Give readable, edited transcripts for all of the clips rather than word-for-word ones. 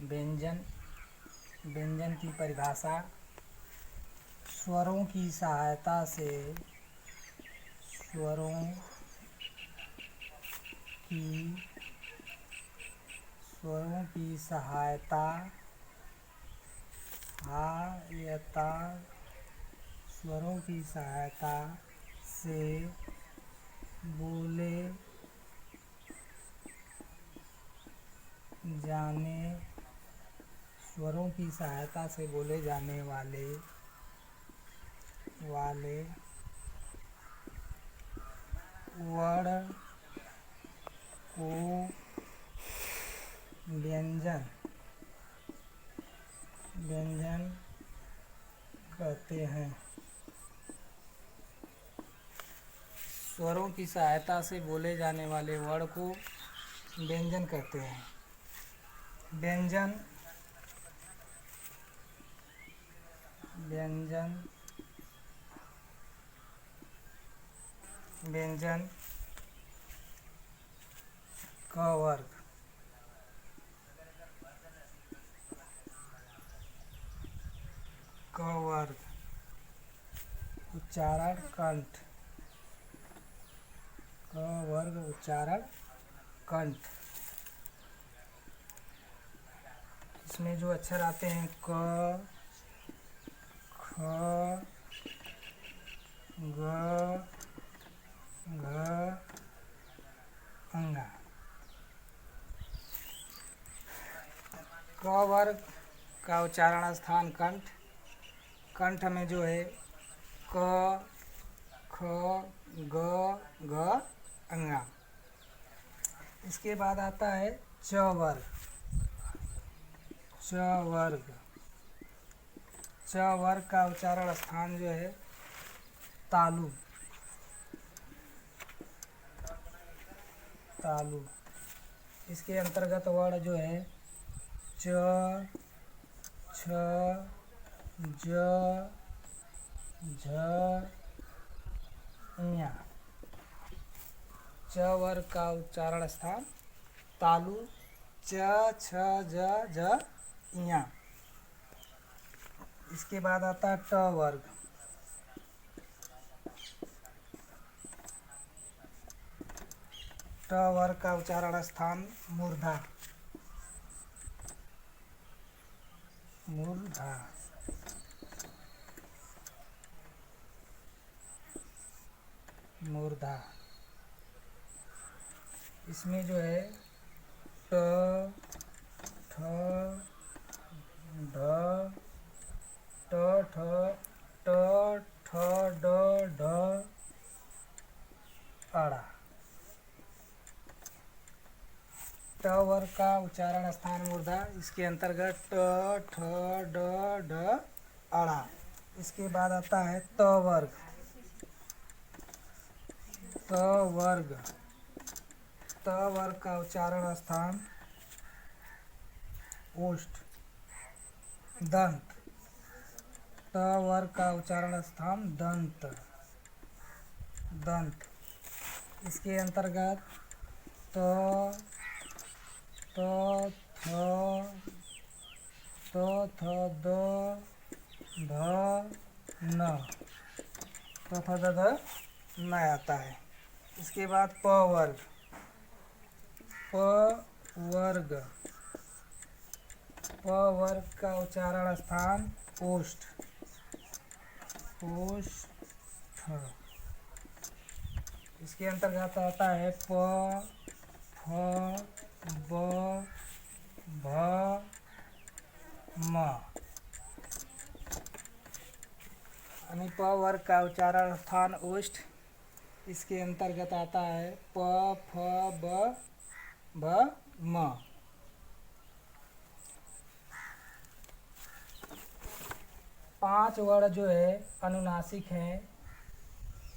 व्यंजन। व्यंजन की परिभाषा: स्वरों की सहायता से स्वरों की सहायता स्वरों की सहायता से बोले जाने स्वरों की सहायता से बोले जाने वाले वर्ण को व्यंजन कहते हैं। स्वरों की सहायता से बोले जाने वाले वर्ण को व्यंजन कहते हैं। व्यंजन क वर्ग उच्चारण कंठ। क वर्ग उच्चारण कंठ। इसमें जो अक्षर आते हैं क, ख, ग, घ, अंगा। क वर्ग का उच्चारण स्थान कंठ। कंठ में जो है क, ख, ग, घ, अंगा। इसके बाद आता है च वर्ग। च वर्ग का उच्चारण स्थान जो है तालु। इसके अंतर्गत वर्ण जो है च, छ, ज, झ, ञ। च वर्ग का उच्चारण स्थान तालु। च, छ, ज, झ, ञ। इसके बाद आता है ट वर्ग। ट वर्ग का उच्चारण स्थान मूर्धा। इसमें जो है ट, ठ, ढ, ट, ठ, ड, ढ, अड़ा। ट वर्ग का उच्चारण स्थान मूर्धा। इसके अंतर्गत ट, ठ, ड, ढ, अड़ा। इसके बाद आता है त वर्ग। त वर्ग का उच्चारण स्थान ओष्ठ, दंत। त वर्ग का उच्चारण स्थान दंत। इसके अंतर्गत त, थ, द, ध, न। न आता है। इसके बाद प वर्ग। प वर्ग का उच्चारण स्थान ओष्ठ। इसके अंतर्गत आता है प, फ, ब, भ, म। प वर्ग का उच्चारण स्थान ओष्ठ। इसके अंतर्गत आता है प, फ, ब, भ, म। 5 वर्ण जो है अनुनासिक हैं।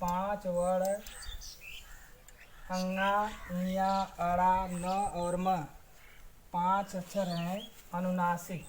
5 वर्ण अंगा, ञ, अड़ा, न और म। 5 अक्षर हैं अनुनासिक।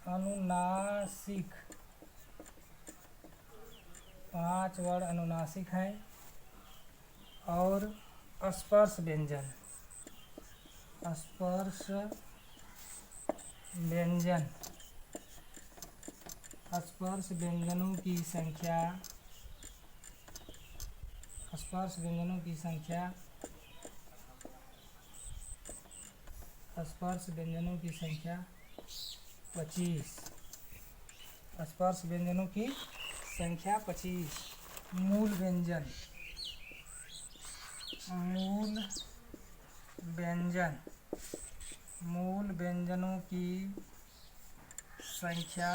अनुनासिक 5 वर्ण अनुनासिक हैं। और स्पर्श व्यंजन। स्पर्श व्यंजन, स्पर्श व्यंजनों की संख्या, स्पर्श व्यंजनों की संख्या, स्पर्श व्यंजनों की संख्या 25। स्पर्श व्यंजनों की संख्या 25। मूल व्यंजन, मूल व्यंजन, मूल व्यंजनों की संख्या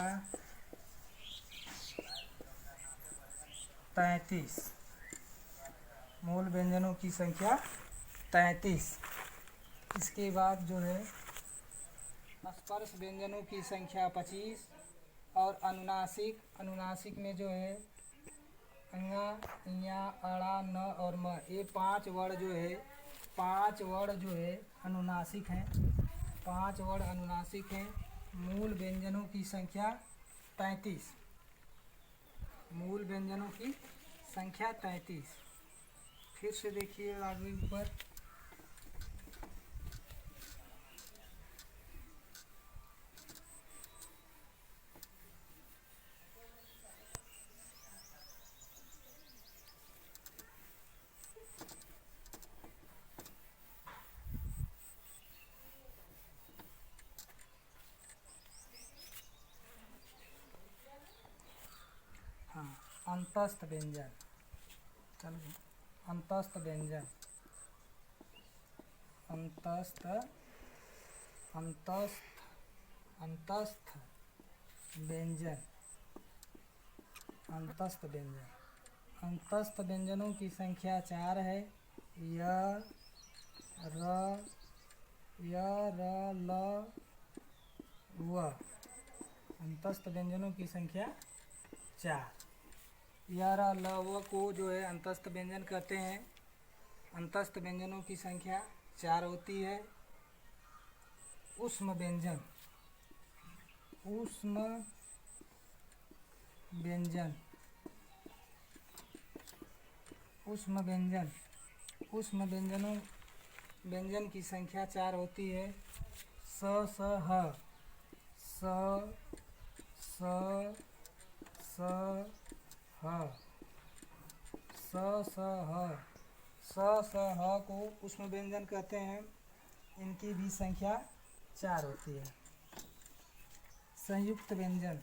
33। मूल व्यंजनों की संख्या 33। इसके बाद जो है स्पर्श व्यंजनों की संख्या 25 और अनुनासिक, अनुनासिक में जो है अंगा, इया, अड़ा, न और म, ये 5 वर्ण जो है, 5 वर्ण जो है अनुनासिक हैं। 5 वर्ण अनुनासिक हैं। मूल व्यंजनों की संख्या 33। मूल व्यंजनों की संख्या 33। फिर से देखिए आगे ऊपर, हाँ, अंतस्थ व्यंजन। चलो, अंतस्थ व्यंजन, अंतस्थ, अंतस्थ, अंतस्थ व्यंजन, अंतस्थ व्यंजन। अंतस्थ व्यंजनों की संख्या 4 है। य, र, ल, व। अंतस्थ व्यंजनों की संख्या 4। य, र, ल, व को जो है अंतस्थ व्यंजन कहते हैं। अंतस्थ व्यंजनों की संख्या 4 होती है। ऊष्म व्यंजन, ऊष्म व्यंजन, ऊष्म व्यंजन, ऊष्म व्यंजनों, व्यंजन की संख्या 4 होती है। स, स, ह, स, स, स, ह, स, स, ह, स, स, ह को ऊष्म व्यंजन कहते हैं। इनकी भी संख्या 4 होती है। संयुक्त व्यंजन,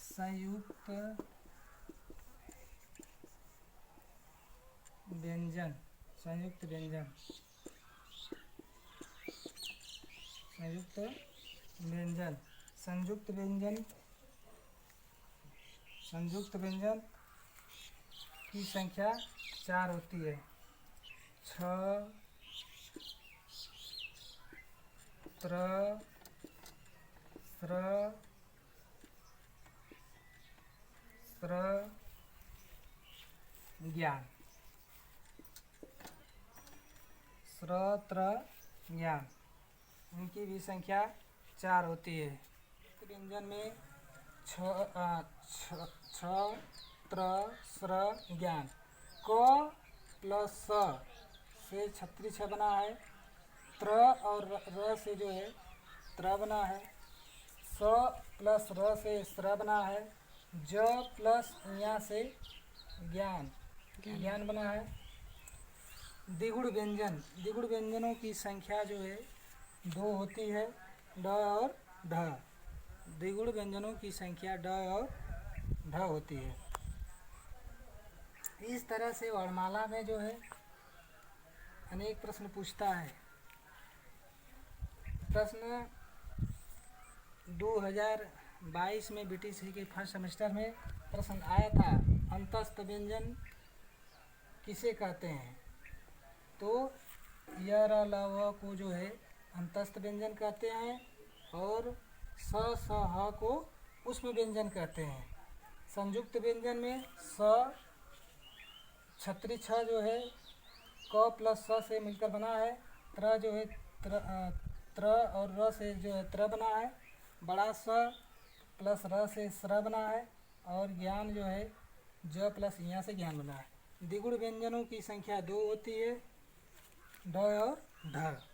संयुक्त व्यंजन, संयुक्त व्यंजन, संयुक्त व्यंजन, संयुक्त व्यंजन, संयुक्त व्यंजन की संख्या 4 होती है। छ, त्र, स्र, स्र, ज्ञान, स्र, त्र, ज्ञान, इनकी भी संख्या 4 होती है। व्यंजन में छ, त्र, स्र, ज्ञान, क प्लस स से छत्री छ बना है। त्र और र से जो है त्र बना है। स प्लस र से स्र बना है। ज प्लस ञ से ज्ञान, ज्ञान बना है। द्विगुण व्यंजन, द्विगुण व्यंजनों की संख्या जो है 2 होती है। ड और ढ। द्विगुण व्यंजनों की संख्या ड और ढ होती है। इस तरह से वर्णमाला में जो है अनेक प्रश्न पूछता है। प्रश्न 2022 में बीटीसी के फर्स्ट सेमेस्टर में प्रश्न आया था, अंतस्थ व्यंजन किसे कहते हैं? तो य, र, ल, व को जो है अंतस्थ व्यंजन कहते हैं और स, स, ह को ऊष्म व्यंजन कहते हैं। संयुक्त व्यंजन में स छत्री छ जो है क प्लस स से मिलकर बना है। त्र जो है त्र और र से जो है त्र बना है। बड़ा स प्लस र से स्र बना है और ज्ञान जो है ज प्लस ञ से ज्ञान बना है। द्विगुण व्यंजनों की संख्या 2 होती है, ड और ढ।